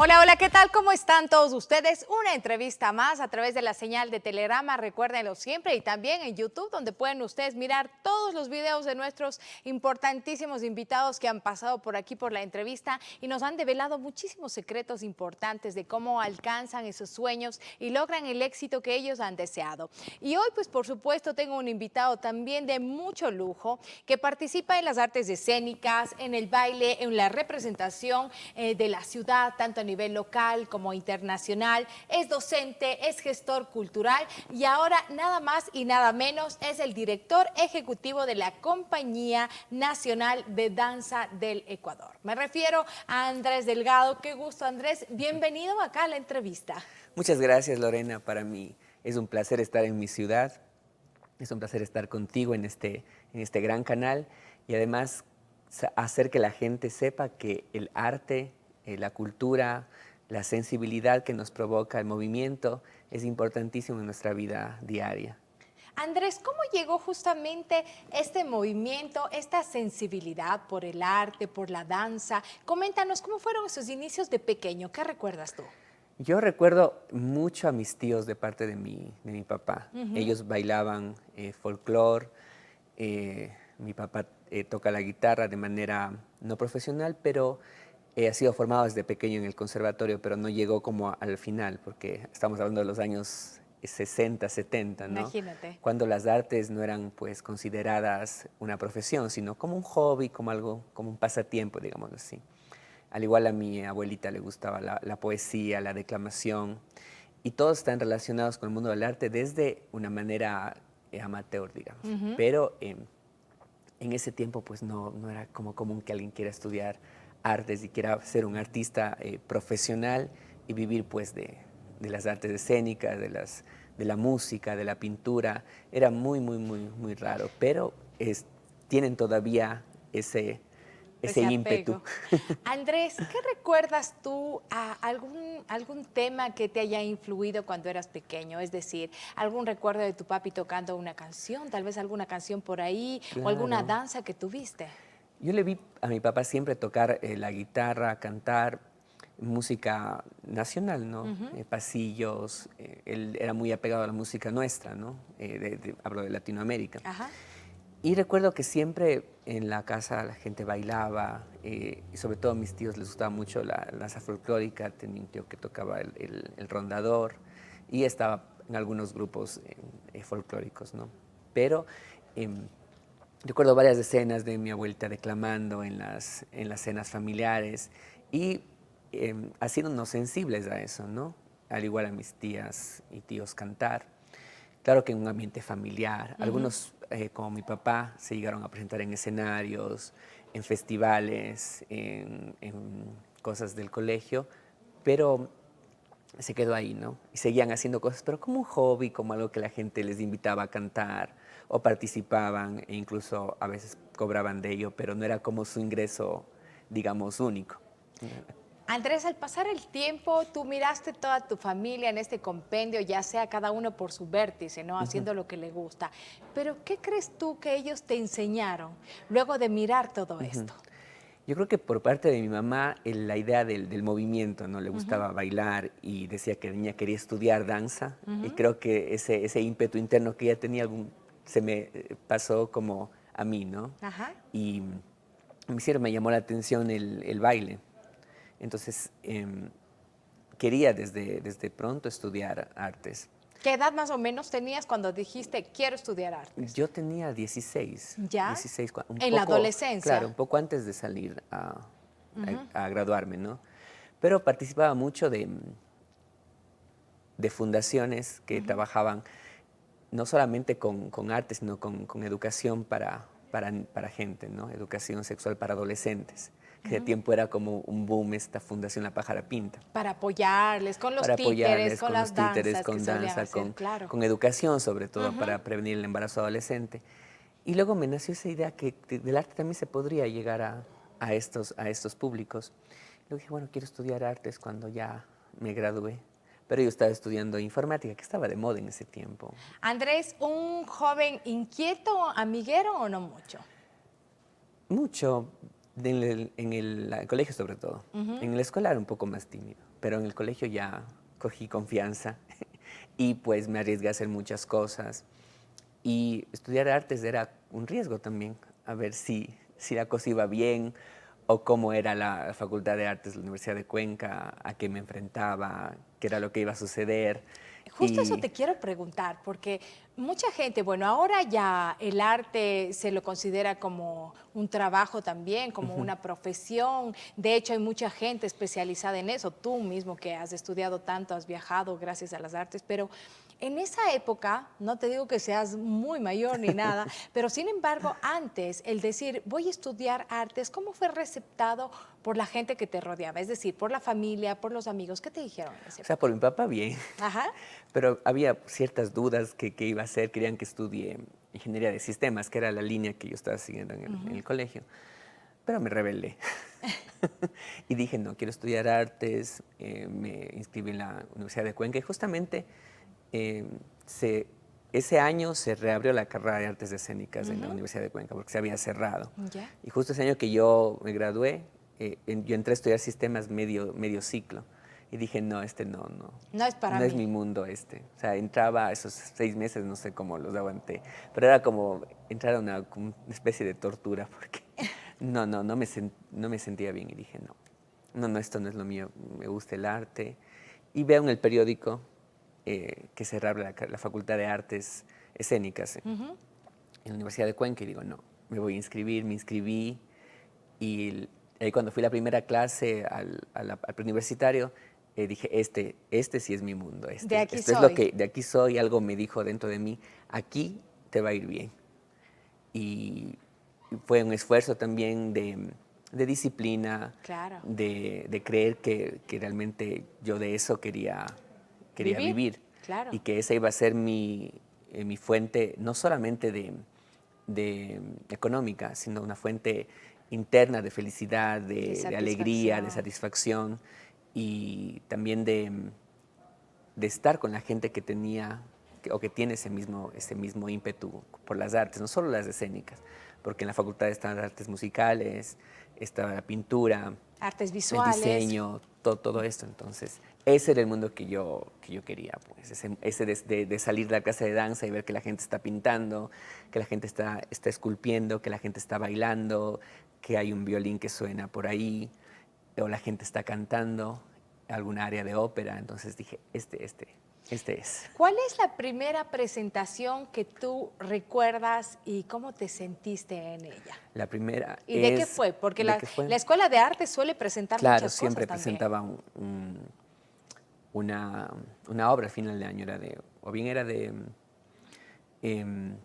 Hola, hola, ¿qué tal? ¿Cómo están todos ustedes? Una entrevista más a través de la señal de Telerama, recuérdenlo siempre, y también en YouTube, donde pueden ustedes mirar todos los videos de nuestros importantísimos invitados que han pasado por aquí por la entrevista y nos han develado muchísimos secretos importantes de cómo alcanzan esos sueños y logran el éxito que ellos han deseado. Y hoy, pues por supuesto, tengo un invitado también de mucho lujo que participa en las artes escénicas, en el baile, en la representación de la ciudad, tanto a nivel local como internacional, es docente, es gestor cultural y ahora nada más y nada menos es el director ejecutivo de la Compañía Nacional de Danza del Ecuador. Me refiero a Andrés Delgado. Qué gusto, Andrés. Bienvenido acá a la entrevista. Muchas gracias, Lorena. Para mí es un placer estar en mi ciudad, es un placer estar contigo en este gran canal y además hacer que la gente sepa que el arte, la cultura, la sensibilidad que nos provoca el movimiento es importantísimo en nuestra vida diaria. Andrés, ¿cómo llegó justamente este movimiento, esta sensibilidad por el arte, por la danza? Coméntanos, ¿cómo fueron esos inicios de pequeño? ¿Qué recuerdas tú? Yo recuerdo mucho a mis tíos de parte de mi papá. Ellos bailaban folclore. Mi papá toca la guitarra de manera no profesional, pero ha sido formado desde pequeño en el conservatorio, pero no llegó como al final, porque estamos hablando de los años 60, 70, ¿no? Imagínate. Cuando las artes no eran pues consideradas una profesión, sino como un hobby, como algo, como un pasatiempo, digamos así. Al igual a mi abuelita le gustaba la poesía, la declamación, y todos están relacionados con el mundo del arte desde una manera amateur, digamos. Pero en ese tiempo pues no era como común que alguien quiera estudiar artes y quiera ser un artista profesional y vivir pues de las artes escénicas, de la música, de la pintura. Era muy raro, pero tienen todavía ese Ese ímpetu. apego. Andrés, ¿qué recuerdas tú a algún tema que te haya influido cuando eras pequeño? Es decir, algún recuerdo de tu papi tocando una canción, tal vez alguna canción por ahí o alguna Claro. danza que tuviste. Yo le vi a mi papá siempre tocar la guitarra, cantar música nacional, ¿no? Pasillos. Él era muy apegado a la música nuestra, ¿no? Hablo de Latinoamérica. Ajá. Y recuerdo que siempre en la casa la gente bailaba, y sobre todo a mis tíos les gustaba mucho la danza folclórica. Tenía un tío que tocaba el rondador y estaba en algunos grupos folclóricos, ¿no? Pero recuerdo varias escenas de mi abuelita declamando en las cenas familiares y haciéndonos sensibles a eso, ¿no? Al igual a mis tías y tíos cantar. Claro que en un ambiente familiar. Algunos, como mi papá, se llegaron a presentar en escenarios, en festivales, en cosas del colegio, pero se quedó ahí, ¿no? Y seguían haciendo cosas, pero como un hobby, como algo que la gente les invitaba a cantar o participaban e incluso a veces cobraban de ello, pero no era como su ingreso, digamos, único. Andrés, al pasar el tiempo, tú miraste toda tu familia en este compendio, ya sea cada uno por su vértice, ¿no? Haciendo lo que le gusta. Pero, ¿qué crees tú que ellos te enseñaron luego de mirar todo esto? Yo creo que por parte de mi mamá la idea del movimiento, ¿no? Le gustaba bailar y decía que de niña quería estudiar danza y creo que ese ímpetu interno que ella tenía se me pasó como a mí, ¿no? Ajá. Y me llamó la atención el baile. Entonces quería desde pronto estudiar artes. ¿Qué edad más o menos tenías cuando dijiste quiero estudiar artes? Yo tenía 16, ¿Ya? 16, un En la poco, claro, adolescencia. un poco antes de salir a graduarme, ¿no? Pero participaba mucho de fundaciones que trabajaban no solamente con arte, sino con educación para gente, ¿no? Educación sexual para adolescentes. Que de tiempo era como un boom esta fundación La Pájara Pinta. Para apoyarles con los Para títeres, apoyarles con con los las títeres, danzas que con solían danza, hacer, claro. con educación sobre todo para prevenir el embarazo adolescente. Y luego me nació esa idea que del arte también se podría llegar a estos públicos. Luego dije, bueno, quiero estudiar artes cuando ya me gradué. Pero yo estaba estudiando informática, que estaba de moda en ese tiempo. Andrés, ¿un joven inquieto, amiguero o no mucho? Mucho en el colegio sobre todo. En la escuela era un poco más tímido. pero en el colegio ya cogí confianza y pues me arriesgué a hacer muchas cosas. Y estudiar artes era un riesgo también, a ver si la cosa iba bien o cómo era la Facultad de Artes de la Universidad de Cuenca, a qué me enfrentaba, qué era lo que iba a suceder. Justo eso Y te quiero preguntar, porque mucha gente, bueno, ahora ya el arte se lo considera como un trabajo también, como una profesión. De hecho, hay mucha gente especializada en eso. Tú mismo que has estudiado tanto, has viajado gracias a las artes, pero en esa época, no te digo que seas muy mayor ni nada, pero sin embargo, antes el decir voy a estudiar artes, ¿cómo fue receptado por la gente que te rodeaba? Es decir, por la familia, por los amigos, ¿qué te dijeron en esa o sea, por época? mi papá bien, Ajá. pero había ciertas dudas que iba a hacer, querían que estudie ingeniería de sistemas, que era la línea que yo estaba siguiendo en el colegio, pero me rebelé. Y dije, no, quiero estudiar artes, me inscribí en la Universidad de Cuenca y justamente eh, se, ese año se reabrió la carrera de artes escénicas en la Universidad de Cuenca porque se había cerrado. Ya. Y justo ese año que yo me gradué, yo entré a estudiar sistemas medio ciclo y dije, no, No es para no es mi mí. mundo este. O sea, entraba esos 6 meses, no sé cómo los aguanté, pero era como entrar a como una especie de tortura porque no me sentía bien y dije, no, esto no es lo mío, me gusta el arte. Y veo en el periódico que se reabre la Facultad de Artes Escénicas en la Universidad de Cuenca y digo, no, me voy a inscribir, me inscribí y ahí cuando fui a la primera clase al preuniversitario, dije, este sí es mi mundo, De aquí esto es lo soy. que, de aquí soy, algo me dijo dentro de mí, aquí te va a ir bien. Y fue un esfuerzo también de disciplina, Claro. de creer que realmente yo de eso quería Vivir. vivir Claro. y que esa iba a ser mi fuente, no solamente de económica, sino una fuente interna de felicidad, De de alegría, de satisfacción. satisfacción y también de estar con la gente que tenía o que tiene ese mismo ímpetu por las artes, no solo las escénicas, porque en la facultad están las artes musicales, está la pintura, Artes el visuales. diseño, todo esto. Entonces, ese era el mundo que yo quería, pues, ese de salir de la clase de danza y ver que la gente está pintando, que la gente está esculpiendo, que la gente está bailando, que hay un violín que suena por ahí, o la gente está cantando alguna área de ópera. Entonces dije, este es. ¿Cuál es la primera presentación que tú recuerdas y cómo te sentiste en ella? La primera ¿Y de qué es, fue? Porque ¿de qué fue? la Escuela de Arte suele presentar Claro, muchas cosas siempre también. presentaba una, una obra a final de año, o bien era de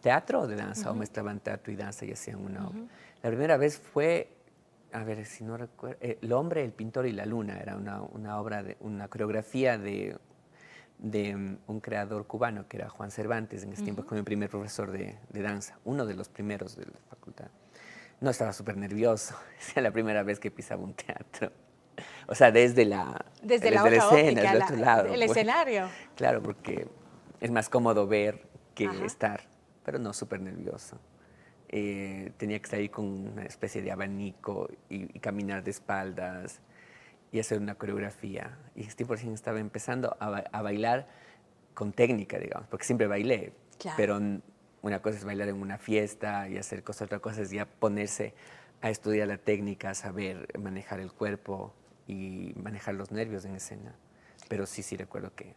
teatro o de danza, o mezclaban teatro y danza y hacían una obra. La primera vez fue, a ver si no recuerdo, El hombre, el pintor y la luna, era una obra, una coreografía de un creador cubano que era Juan Cervantes, en ese tiempo fue mi primer profesor de danza, uno de los primeros de la facultad. No, estaba súper nervioso, era la primera vez que pisaba un teatro. O sea, Desde la desde la otra escena, óptica, desde el otro lado, el pues. escenario. Claro, porque es más cómodo ver que Ajá. estar, pero no, súper nervioso. Tenía que salir con una especie de abanico y caminar de espaldas y hacer una coreografía. Y ese tiempo recién estaba empezando a bailar con técnica, digamos, porque siempre bailé, Claro. pero una cosa es bailar en una fiesta y hacer cosas, otra cosa es ya ponerse a estudiar la técnica, saber manejar el cuerpo y manejar los nervios en escena. Pero sí recuerdo que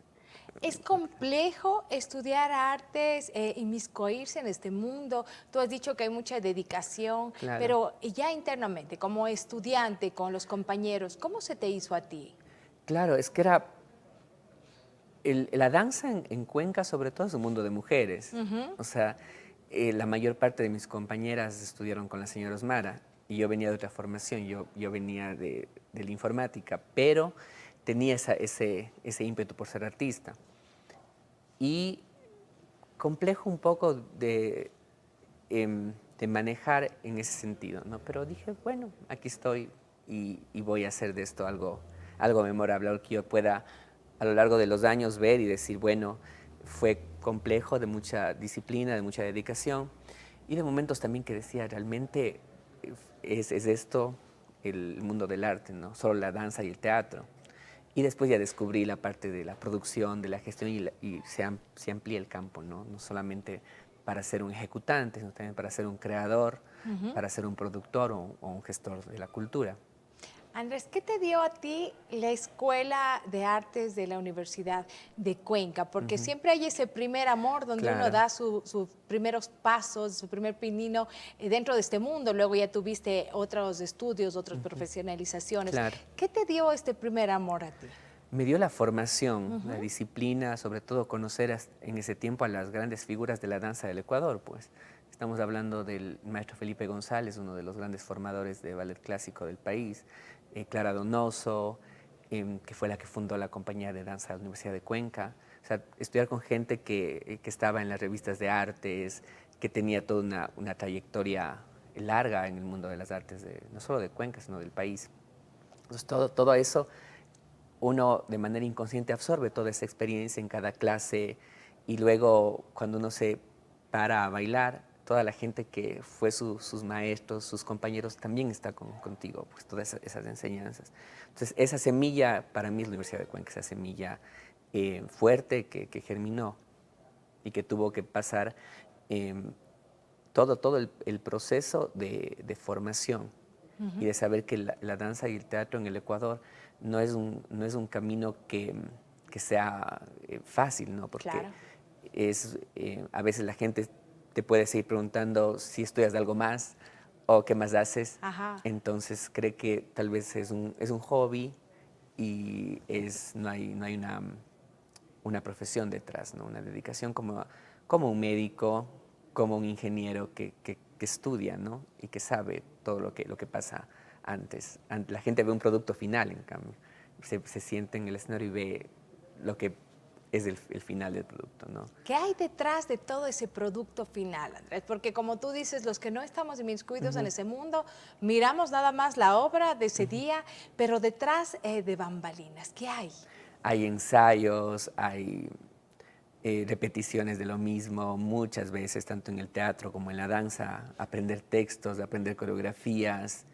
Es complejo estudiar artes, inmiscuirse en este mundo. Tú has dicho que hay mucha dedicación, claro. pero ya internamente, como estudiante, con los compañeros, ¿cómo se te hizo a ti? Claro, es que era la danza en Cuenca, sobre todo, es un mundo de mujeres. O sea, la mayor parte de mis compañeras estudiaron con la señora Osmara y yo venía de otra formación, yo venía de la informática, pero tenía ese ímpetu por ser artista. Y complejo un poco de manejar en ese sentido, ¿no? Pero dije, bueno, aquí estoy y voy a hacer de esto algo memorable, algo que yo pueda a lo largo de los años ver y decir, bueno, fue complejo, de mucha disciplina, de mucha dedicación y de momentos también que decía, realmente es esto el mundo del arte, ¿no? Solo la danza y el teatro. Y después ya descubrí la parte de la producción, de la gestión y se amplía el campo, ¿no? No solamente para ser un ejecutante, sino también para ser un creador, para ser un productor o un gestor de la cultura. Andrés, ¿qué te dio a ti la Escuela de Artes de la Universidad de Cuenca? Porque siempre hay ese primer amor donde uno Claro. da sus primeros pasos, su primer pinino dentro de este mundo. Luego ya tuviste otros estudios, otras profesionalizaciones. Claro. ¿Qué te dio este primer amor a ti? Me dio la formación, la disciplina, sobre todo conocer en ese tiempo a las grandes figuras de la danza del Ecuador, pues. Estamos hablando del maestro Felipe González, uno de los grandes formadores de ballet clásico del país, Clara Donoso, que fue la que fundó la compañía de danza de la Universidad de Cuenca. O sea, estudiar con gente que estaba en las revistas de artes, que tenía toda una trayectoria larga en el mundo de las artes, no solo de Cuenca, sino del país. Entonces, todo eso uno de manera inconsciente absorbe toda esa experiencia en cada clase y luego cuando uno se para a bailar, toda la gente que fue sus maestros, sus compañeros también está contigo, pues todas esas enseñanzas. Entonces esa semilla para mí es la Universidad de Cuenca, esa semilla fuerte que germinó y que tuvo que pasar todo el proceso de formación y de saber que la danza y el teatro en el Ecuador no es un camino que sea fácil, ¿no? Porque Claro. a veces la gente te puede seguir preguntando si estudias de algo más o qué más haces. Ajá. Entonces cree que tal vez es un hobby y no hay una profesión detrás, ¿no? Una dedicación como un médico, como un ingeniero que estudia, ¿no? Y que sabe todo lo que pasa antes. La gente ve un producto final, en cambio. Se siente en el escenario y ve lo que es el final del producto, ¿no? ¿Qué hay detrás de todo ese producto final, Andrés? Porque como tú dices, los que no estamos inmiscuidos en ese mundo, miramos nada más la obra de ese día, pero detrás de bambalinas, ¿qué hay? Hay ensayos, hay repeticiones de lo mismo muchas veces, tanto en el teatro como en la danza, aprender textos, aprender coreografías,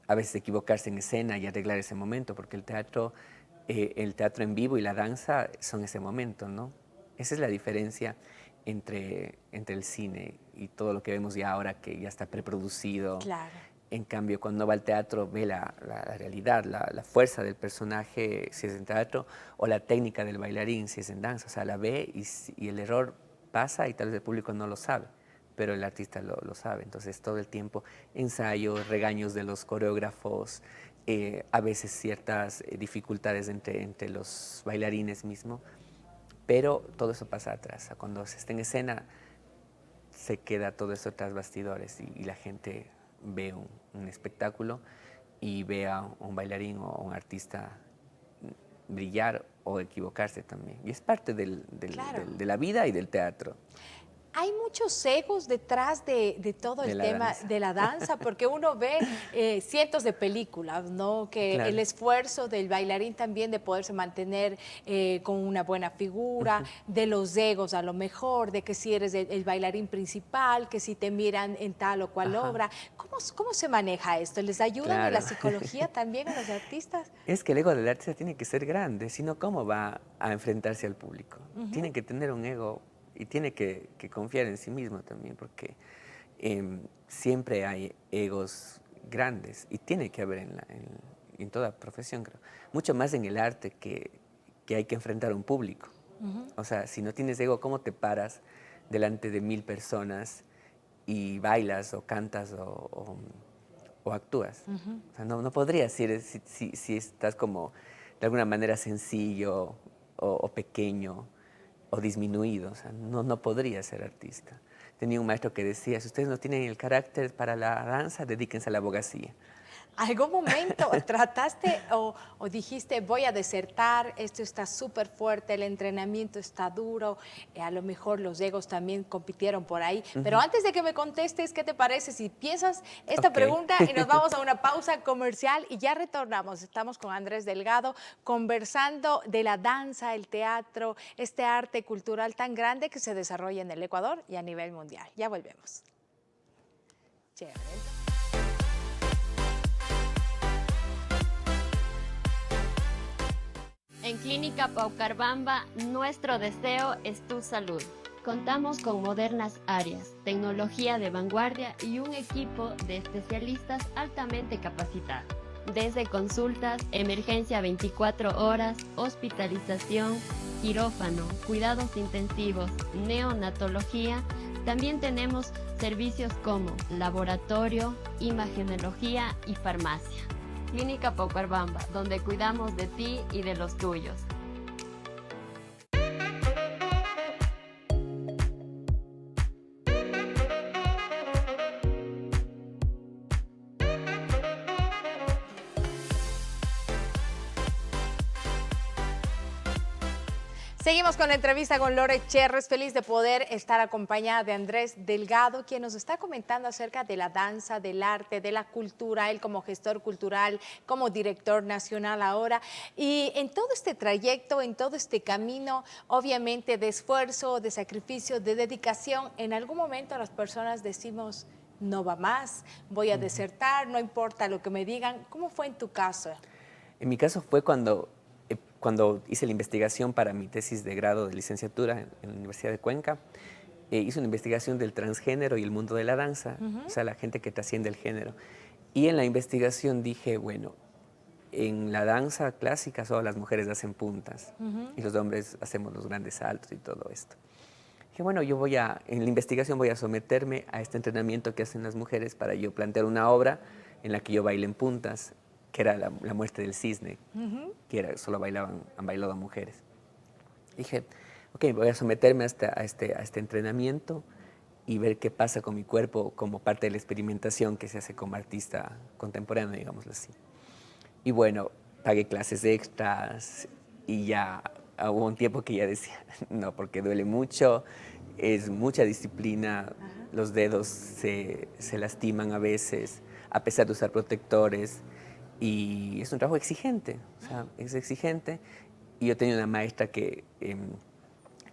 a veces equivocarse en escena y arreglar ese momento, porque el teatro en vivo y la danza son ese momento, ¿no? Esa es la diferencia entre el cine y todo lo que vemos ya ahora que ya está preproducido. Claro. En cambio, cuando va al teatro, ve la realidad, la fuerza del personaje, si es en teatro, o la técnica del bailarín, si es en danza. O sea, la ve y el error pasa y tal vez el público no lo sabe, pero el artista lo sabe. Entonces, todo el tiempo, ensayos, regaños de los coreógrafos, a veces ciertas dificultades entre los bailarines mismos, pero todo eso pasa atrás. O sea, cuando se está en escena, se queda todo eso tras bastidores y la gente ve un espectáculo y ve a un bailarín o un artista brillar o equivocarse también. Y es parte Claro. de la vida y del teatro. Hay muchos egos detrás de todo De el la tema danza. de la danza, porque uno ve cientos de películas, ¿no? Que Claro. el esfuerzo del bailarín también de poderse mantener con una buena figura, de los egos a lo mejor, de que si eres el bailarín principal, que si te miran en tal o cual Ajá. obra. ¿Cómo se maneja esto? ¿Les ayudan en Claro. la psicología también a los artistas? Es que el ego del artista tiene que ser grande, si no, ¿cómo va a enfrentarse al público? Tiene que tener un ego y tiene que confiar en sí mismo también, porque siempre hay egos grandes y tiene que haber en toda profesión, creo. Mucho más en el arte que hay que enfrentar a un público. O sea, si no tienes ego, ¿cómo te paras delante de 1000 personas y bailas o cantas o actúas? O sea, no podrías si estás como de alguna manera sencillo o pequeño o disminuido. O sea, no podrías ser artista. Tenía un maestro que decía, si ustedes no tienen el carácter para la danza, dedíquense a la abogacía. ¿Algún momento trataste o dijiste voy a desertar, esto está súper fuerte, el entrenamiento está duro, a lo mejor los egos también compitieron por ahí? Pero antes de que me contestes, ¿qué te parece si piensas esta Ok. pregunta y nos vamos a una pausa comercial y ya retornamos? Estamos con Andrés Delgado conversando de la danza, el teatro, este arte cultural tan grande que se desarrolla en el Ecuador y a nivel mundial. Ya volvemos. Chévere. En Clínica Paucarbamba, nuestro deseo es tu salud. Contamos con modernas áreas, tecnología de vanguardia y un equipo de especialistas altamente capacitados. Desde consultas, emergencia 24 horas, hospitalización, quirófano, cuidados intensivos, neonatología, también tenemos servicios como laboratorio, imagenología y farmacia. Clínica Paucarbamba, donde cuidamos de ti y de los tuyos. Seguimos con la entrevista con Lore Cherres, feliz de poder estar acompañada de Andrés Delgado, quien nos está comentando acerca de la danza, del arte, de la cultura, él como gestor cultural, como director nacional ahora. Y en todo este trayecto, en todo este camino, obviamente de esfuerzo, de sacrificio, de dedicación, en algún momento las personas decimos, no va más, voy a desertar, no importa lo que me digan. ¿Cómo fue en tu caso? En mi caso fue cuando hice la investigación para mi tesis de grado de licenciatura en la Universidad de Cuenca. Hice una investigación del transgénero y el mundo de la danza, o sea, la gente que trasciende el género. Y en la investigación dije, bueno, en la danza clásica solo las mujeres hacen puntas y los hombres hacemos los grandes saltos y todo esto. Dije, bueno, en la investigación voy a someterme a este entrenamiento que hacen las mujeres para yo plantear una obra en la que yo baile en puntas, que era la muerte del cisne, que solo han bailado mujeres. Dije, ok, voy a someterme a este entrenamiento y ver qué pasa con mi cuerpo como parte de la experimentación que se hace como artista contemporáneo, digámoslo así. Y bueno, pagué clases extras y ya hubo un tiempo que ya decía, no, porque duele mucho, es mucha disciplina, los dedos se lastiman a veces, a pesar de usar protectores. Y es un trabajo exigente, o sea, es exigente. Y yo tenía una maestra que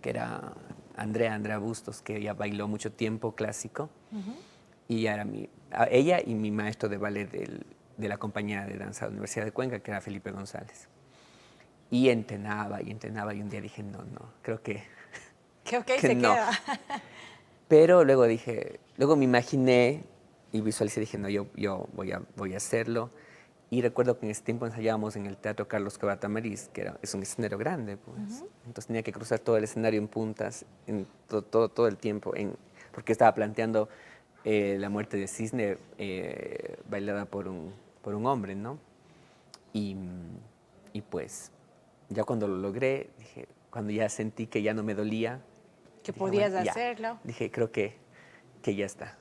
era Andrea Bustos, que ella bailó mucho tiempo clásico. Y era ella y mi maestro de ballet de la compañía de danza de la Universidad de Cuenca, que era Felipe González. Y entrenaba, y un día dije, no, creo que, Que que se no. queda. Pero luego me imaginé y visualicé, dije, no, yo voy a hacerlo. Y recuerdo que en ese tiempo ensayábamos en el Teatro Carlos Cabatamariz, que es un escenario grande, pues. Entonces tenía que cruzar todo el escenario en puntas, en todo el tiempo, porque estaba planteando la muerte de Cisne bailada por un hombre, ¿no? Y pues ya cuando lo logré, cuando ya sentí que ya no me dolía, Que dije, podías bueno, ya. hacerlo. Dije, creo que ya está.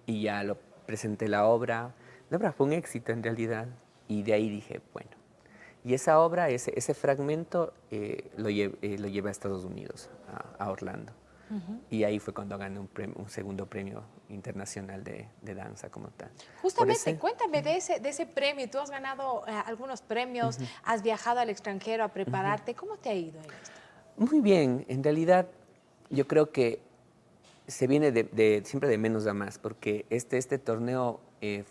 Y ya lo presenté la obra. La obra fue un éxito en realidad. Y de ahí dije, bueno. Y esa obra, ese fragmento, lo llevé a Estados Unidos, a Orlando. Y ahí fue cuando gané un segundo premio internacional de danza como tal. Justamente, cuéntame de ese premio. Tú has ganado algunos premios, has viajado al extranjero a prepararte. ¿Cómo te ha ido en esto? Muy bien. En realidad, yo creo que se viene siempre de menos a más, porque este torneo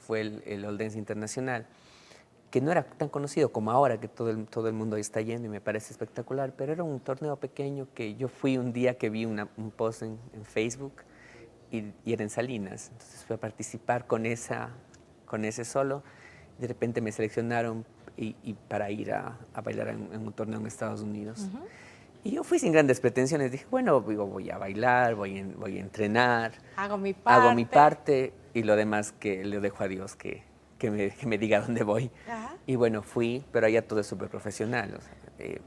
fue el All Dance Internacional, que no era tan conocido como ahora, que todo el mundo está yendo y me parece espectacular, pero era un torneo pequeño que yo fui un día que vi un post en Facebook y era en Salinas. Entonces fui a participar con ese solo. De repente me seleccionaron y para ir a bailar en un torneo en Estados Unidos. Y yo fui sin grandes pretensiones. Dije, bueno, voy a bailar, voy a entrenar. Hago mi parte y lo demás que le dejo a Dios que me diga dónde voy. Y bueno, fui, pero allá todo es súper profesional. O sea,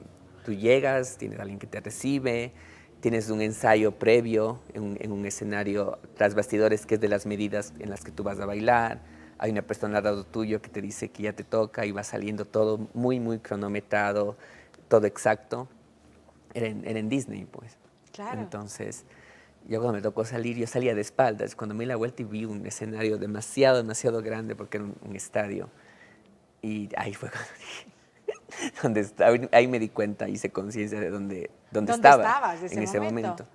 tú llegas, tienes a alguien que te recibe, tienes un ensayo previo en un escenario tras bastidores que es de las medidas en las que tú vas a bailar. Hay una persona al lado tuyo que te dice que ya te toca y va saliendo todo muy, muy cronometrado, todo exacto. Era en Disney, pues. Claro. Entonces, yo cuando me tocó salir, yo salía de espaldas. Cuando me di la vuelta y vi un escenario demasiado, demasiado grande, porque era un estadio. Y ahí fue cuando dije, ¿dónde estaba? Ahí me di cuenta, hice conciencia de dónde estaba en ese momento.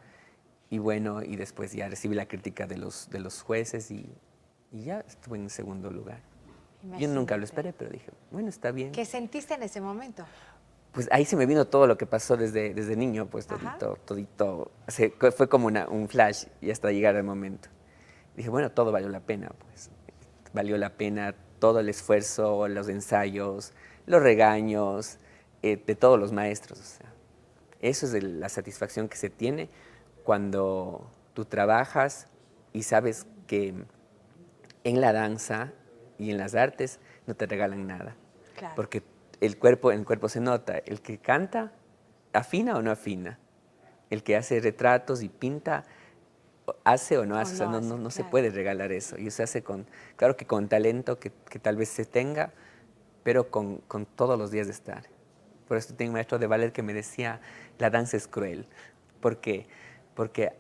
Y bueno, y después ya recibí la crítica de los jueces y ya estuve en segundo lugar. Yo nunca lo esperé, pero dije, bueno, está bien. ¿Qué sentiste en ese momento? Pues ahí se me vino todo lo que pasó desde niño, pues Ajá. todito. Fue como un flash y hasta llegar al momento. Dije, bueno, todo valió la pena, pues. Valió la pena todo el esfuerzo, los ensayos, los regaños, de todos los maestros. O sea, eso es la satisfacción que se tiene cuando tú trabajas y sabes que en la danza y en las artes no te regalan nada. Claro. Porque en el cuerpo se nota, el que canta, afina o no afina. El que hace retratos y pinta, hace o no O hace. O sea, no hace, no se claro. puede regalar eso. Y eso se hace claro que con talento que tal vez se tenga, pero con todos los días de estar. Por eso tengo un maestro de ballet que me decía, la danza es cruel. ¿Por qué? Porque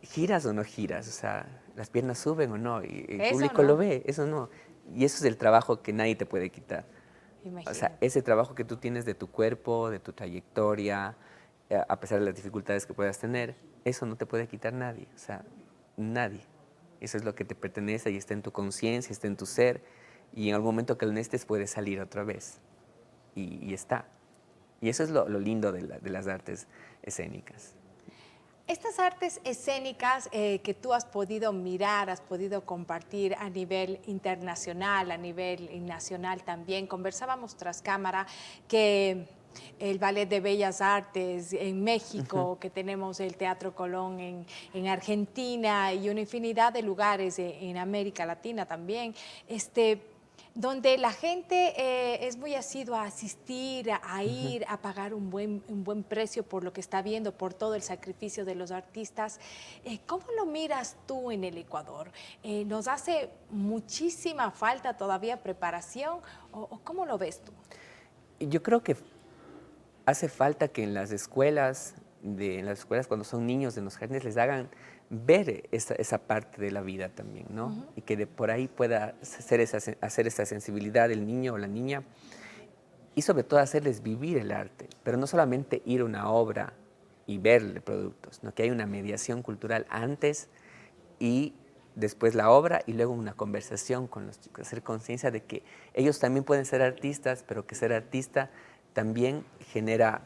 giras o no giras, o sea, las piernas suben o no, y el Eso público lo no, ve, eso no. Y eso es el trabajo que nadie te puede quitar. O sea, imagínate. ese trabajo que tú tienes de tu cuerpo, de tu trayectoria, a pesar de las dificultades que puedas tener, eso no te puede quitar nadie, o sea, nadie. Eso es lo que te pertenece y está en tu conciencia, está en tu ser, y en algún momento que lo necesites puede salir otra vez, y está. Y eso es lo lindo de las artes escénicas. Estas artes escénicas que tú has podido mirar, has podido compartir a nivel internacional, a nivel nacional también. Conversábamos tras cámara que el Ballet de Bellas Artes en México, que tenemos el Teatro Colón en Argentina y una infinidad de lugares en América Latina también, donde la gente es muy asidua a asistir, a ir, a pagar un buen precio por lo que está viendo, por todo el sacrificio de los artistas. ¿Cómo lo miras tú en el Ecuador? ¿Nos hace muchísima falta todavía preparación o cómo lo ves tú? Yo creo que hace falta que en las escuelas, cuando son niños, en los jardines, les hagan ver esa parte de la vida también, ¿no? Y que de por ahí pueda hacer esa sensibilidad del niño o la niña y sobre todo hacerles vivir el arte, pero no solamente ir a una obra y verle productos, sino que hay una mediación cultural antes y después la obra y luego una conversación con los chicos, hacer conciencia de que ellos también pueden ser artistas, pero que ser artista también genera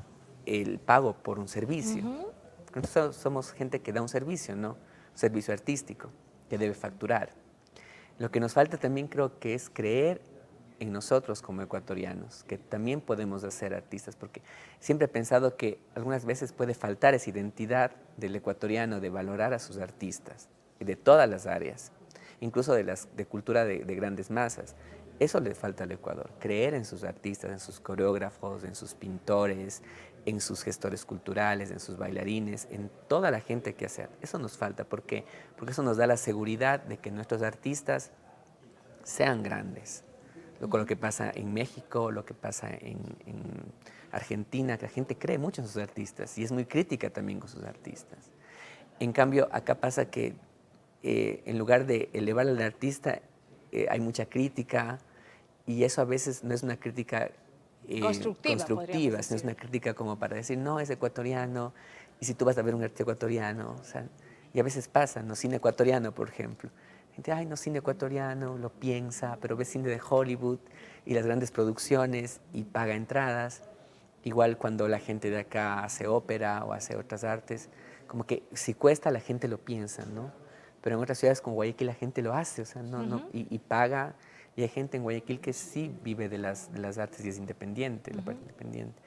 el pago por un servicio. Nosotros somos gente que da un servicio, ¿no? Un servicio artístico, que debe facturar. Lo que nos falta también creo que es creer en nosotros como ecuatorianos, que también podemos ser artistas, porque siempre he pensado que algunas veces puede faltar esa identidad del ecuatoriano de valorar a sus artistas, y de todas las áreas, incluso de cultura de grandes masas. Eso le falta al Ecuador, creer en sus artistas, en sus coreógrafos, en sus pintores, en sus gestores culturales, en sus bailarines, en toda la gente que hace. Eso nos falta, porque eso nos da la seguridad de que nuestros artistas sean grandes. Con lo que pasa en México, lo que pasa en Argentina, que la gente cree mucho en sus artistas y es muy crítica también con sus artistas. En cambio, acá pasa que en lugar de elevar al artista, hay mucha crítica y eso a veces no es una crítica Podríamos sino es decir. una crítica como para decir, no, es ecuatoriano, y si tú vas a ver un arte ecuatoriano, o sea, y a veces pasa, ¿no? Cine ecuatoriano, por ejemplo. Gente, ay, no, cine ecuatoriano, lo piensa, pero ve cine de Hollywood y las grandes producciones y paga entradas. Igual cuando la gente de acá hace ópera o hace otras artes, como que si cuesta la gente lo piensa, ¿no? Pero en otras ciudades como Guayaquil la gente lo hace, o sea, y paga. Y hay gente en Guayaquil que sí vive de las artes y es independiente, la parte independiente.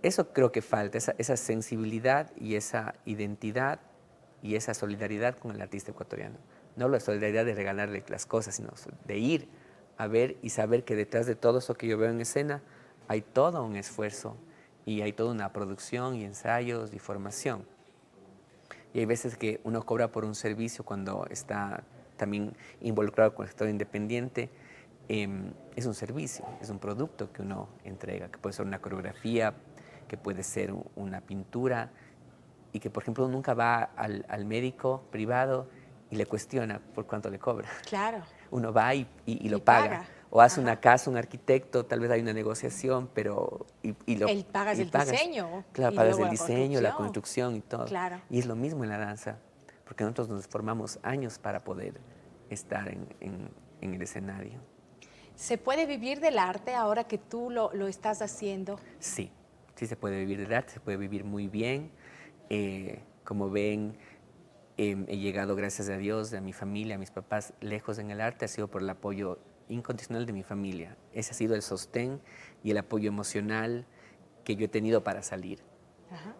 Eso creo que falta, esa sensibilidad y esa identidad y esa solidaridad con el artista ecuatoriano. No la solidaridad de regalarle las cosas, sino de ir a ver y saber que detrás de todo eso que yo veo en escena hay todo un esfuerzo y hay toda una producción y ensayos y formación. Y hay veces que uno cobra por un servicio cuando está también involucrado con el sector independiente. Es un servicio, es un producto que uno entrega, que puede ser una coreografía, que puede ser una pintura, y que, por ejemplo, uno nunca va al médico privado y le cuestiona por cuánto le cobra. Claro. Uno va y Y lo paga. paga. O hace Ajá. una casa, un arquitecto, tal vez hay una negociación, pero Pagas y el pagas. diseño Claro, y pagas luego el la diseño, la construcción. construcción y todo. Claro. Y es lo mismo en la danza, porque nosotros nos formamos años para poder estar en el escenario. ¿Se puede vivir del arte ahora que tú lo estás haciendo? Sí, sí se puede vivir del arte, se puede vivir muy bien. Como ven, he llegado, gracias a Dios, a mi familia, a mis papás, lejos en el arte, ha sido por el apoyo incondicional de mi familia. Ese ha sido el sostén y el apoyo emocional que yo he tenido para salir. Ajá.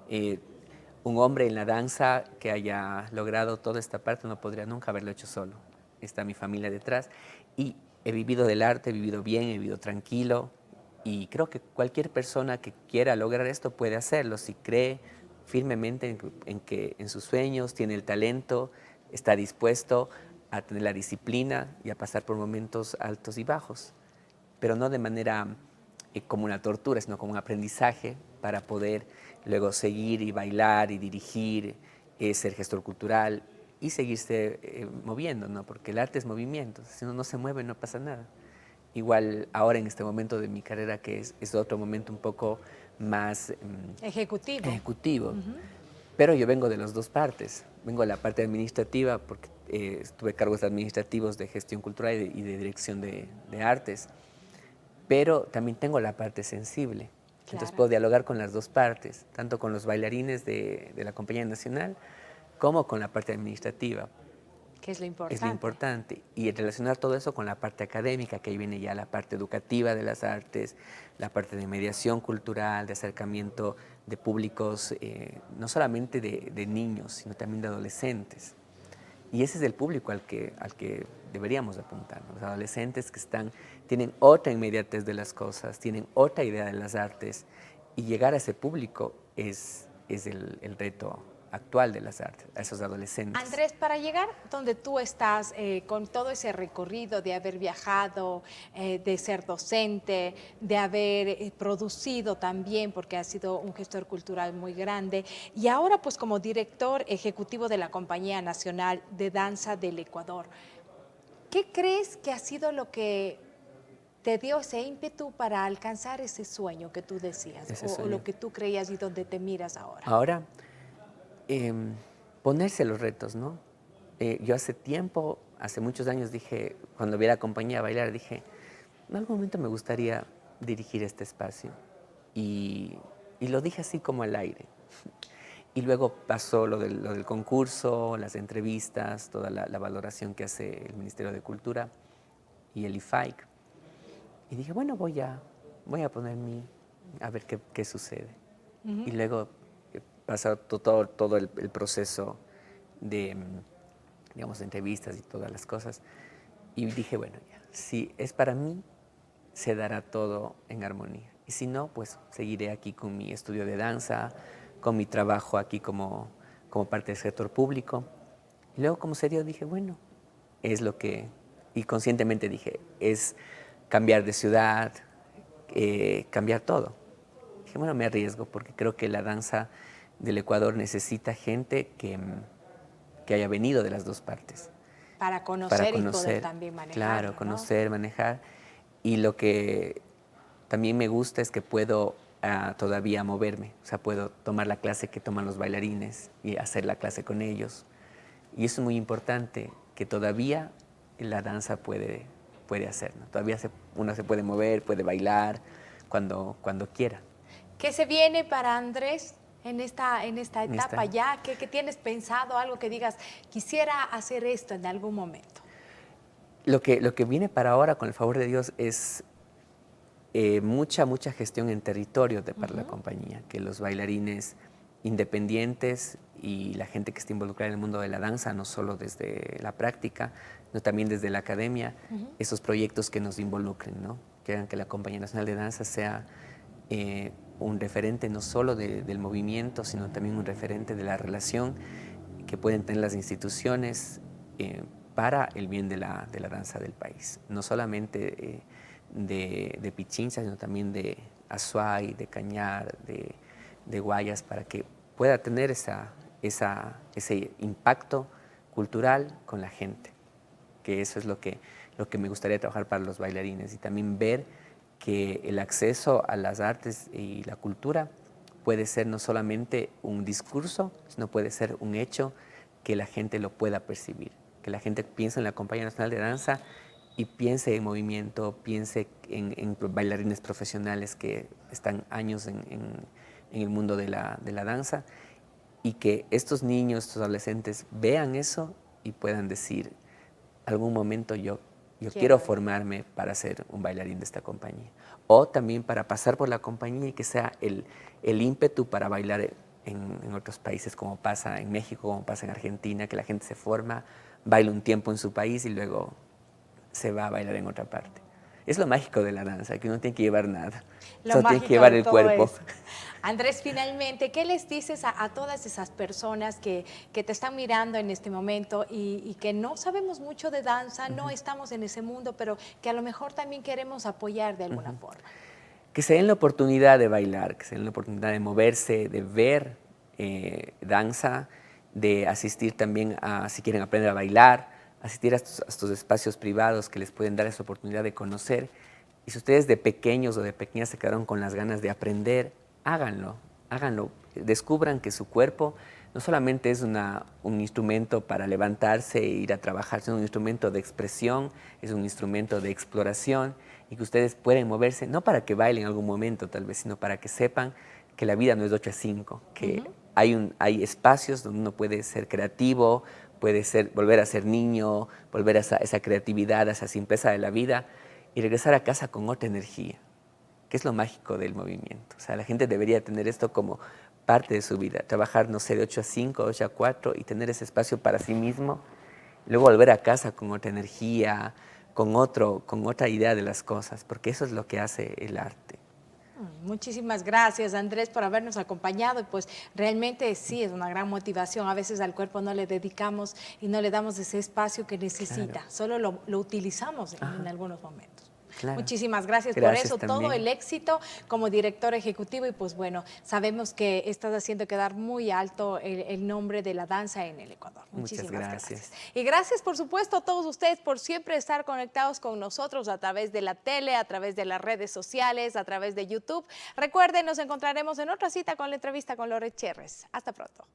Un hombre en la danza que haya logrado toda esta parte no podría nunca haberlo hecho solo. Está mi familia detrás y he vivido del arte, he vivido bien, he vivido tranquilo y creo que cualquier persona que quiera lograr esto puede hacerlo si cree firmemente en sus sueños, tiene el talento, está dispuesto a tener la disciplina y a pasar por momentos altos y bajos, pero no de manera como una tortura, sino como un aprendizaje para poder luego seguir y bailar y dirigir, ser gestor cultural y seguirse moviendo, ¿no? Porque el arte es movimiento, si uno no se mueve no pasa nada. Igual ahora en este momento de mi carrera, que es otro momento un poco más Ejecutivo. ejecutivo, pero yo vengo de las dos partes. Vengo de la parte administrativa porque tuve cargos administrativos de gestión cultural y de dirección de artes, pero también tengo la parte sensible. Entonces Claro. puedo dialogar con las dos partes, tanto con los bailarines de la Compañía Nacional como con la parte administrativa. Que es lo importante. Es lo importante. Y relacionar todo eso con la parte académica, que ahí viene ya la parte educativa de las artes, la parte de mediación cultural, de acercamiento de públicos, no solamente de niños, sino también de adolescentes. Y ese es el público al que deberíamos apuntar, ¿no? Los adolescentes que tienen otra inmediatez de las cosas, tienen otra idea de las artes, y llegar a ese público es el reto actual de las artes, a esos adolescentes. Andrés, para llegar donde tú estás, con todo ese recorrido de haber viajado, de ser docente, de haber producido también, porque has sido un gestor cultural muy grande, y ahora pues como director ejecutivo de la Compañía Nacional de Danza del Ecuador, ¿qué crees que ha sido lo que te dio ese ímpetu para alcanzar ese sueño que tú decías, o lo que tú creías y donde te miras ahora? Ahora, ponerse los retos, ¿no? Yo hace tiempo, hace muchos años dije, cuando vi a la compañía a bailar, dije, en algún momento me gustaría dirigir este espacio. Y lo dije así como al aire. Y luego pasó lo del concurso, las entrevistas, toda la valoración que hace el Ministerio de Cultura y el IFAIC. Y dije, bueno, voy a poner a ver qué sucede. Y luego pasó todo el proceso de, digamos, entrevistas y todas las cosas. Y dije, bueno, ya, si es para mí, se dará todo en armonía. Y si no, pues seguiré aquí con mi estudio de danza, con mi trabajo aquí como parte del sector público. Y luego, como se dio, dije, bueno, es lo que... Y conscientemente dije, es cambiar de ciudad, cambiar todo. Dije, bueno, me arriesgo porque creo que la danza del Ecuador necesita gente que haya venido de las dos partes. Para conocer y poder también manejar. Claro, conocer, manejar. Y lo que también me gusta es que puedo todavía moverme. O sea, puedo tomar la clase que toman los bailarines y hacer la clase con ellos. Y eso es muy importante, que todavía la danza puede hacer, ¿no? Todavía uno se puede mover, puede bailar cuando quiera. ¿Qué se viene para Andrés en esta etapa ya? ¿Qué tienes pensado? Algo que digas, quisiera hacer esto en algún momento. Lo que viene para ahora, con el favor de Dios, es mucha gestión en territorio para la compañía, que los bailarines independientes y la gente que está involucrada en el mundo de la danza, no solo desde la práctica, sino también desde la academia, esos proyectos que nos involucren, ¿no? Que hagan que la Compañía Nacional de Danza sea un referente no solo del movimiento, sino también un referente de la relación que pueden tener las instituciones para el bien de la danza del país. No solamente de Pichincha, sino también de Azuay, de Cañar, de Guayas, para que pueda tener ese impacto cultural con la gente. Que eso es lo que me gustaría trabajar para los bailarines y también ver que el acceso a las artes y la cultura puede ser no solamente un discurso, sino puede ser un hecho que la gente lo pueda percibir, que la gente piense en la Compañía Nacional de Danza y piense en movimiento, piense en bailarines profesionales que están años en el mundo de la danza, y que estos niños, estos adolescentes vean eso y puedan decir, algún momento yo quiero formarme para ser un bailarín de esta compañía. O también para pasar por la compañía y que sea el ímpetu para bailar en otros países, como pasa en México, como pasa en Argentina, que la gente se forma, baila un tiempo en su país y luego se va a bailar en otra parte. Es lo mágico de la danza, que uno tiene que llevar nada, solo tiene que llevar el cuerpo. Andrés, finalmente, ¿qué les dices a todas esas personas que te están mirando en este momento y que no sabemos mucho de danza, no estamos en ese mundo, pero que a lo mejor también queremos apoyar de alguna forma? Que se den la oportunidad de bailar, que se den la oportunidad de moverse, de ver danza, de asistir también a, si quieren aprender a bailar, asistir a estos espacios privados que les pueden dar esa oportunidad de conocer. Y si ustedes de pequeños o de pequeñas se quedaron con las ganas de aprender, háganlo, háganlo. Descubran que su cuerpo no solamente es un instrumento para levantarse e ir a trabajar, sino un instrumento de expresión, es un instrumento de exploración, y que ustedes pueden moverse, no para que bailen en algún momento tal vez, sino para que sepan que la vida no es de 8 a 5, que hay espacios donde uno puede ser creativo, puede volver a ser niño, volver a esa creatividad, a esa simpleza de la vida y regresar a casa con otra energía, que es lo mágico del movimiento. O sea, la gente debería tener esto como parte de su vida, trabajar, no sé, de 8 a 5, 8 a 4 y tener ese espacio para sí mismo, luego volver a casa con otra energía, con otra idea de las cosas, porque eso es lo que hace el arte. Muchísimas gracias, Andrés, por habernos acompañado. Y pues realmente sí, es una gran motivación. A veces al cuerpo no le dedicamos y no le damos ese espacio que necesita. Claro. Solo lo utilizamos en algunos momentos. Claro. Muchísimas gracias por eso, también. todo el éxito como director ejecutivo y pues bueno, sabemos que estás haciendo quedar muy alto el nombre de la danza en el Ecuador. Muchísimas gracias. Y gracias por supuesto a todos ustedes por siempre estar conectados con nosotros a través de la tele, a través de las redes sociales, a través de YouTube. Recuerden, nos encontraremos en otra cita con la entrevista con Loret Cherres. Hasta pronto.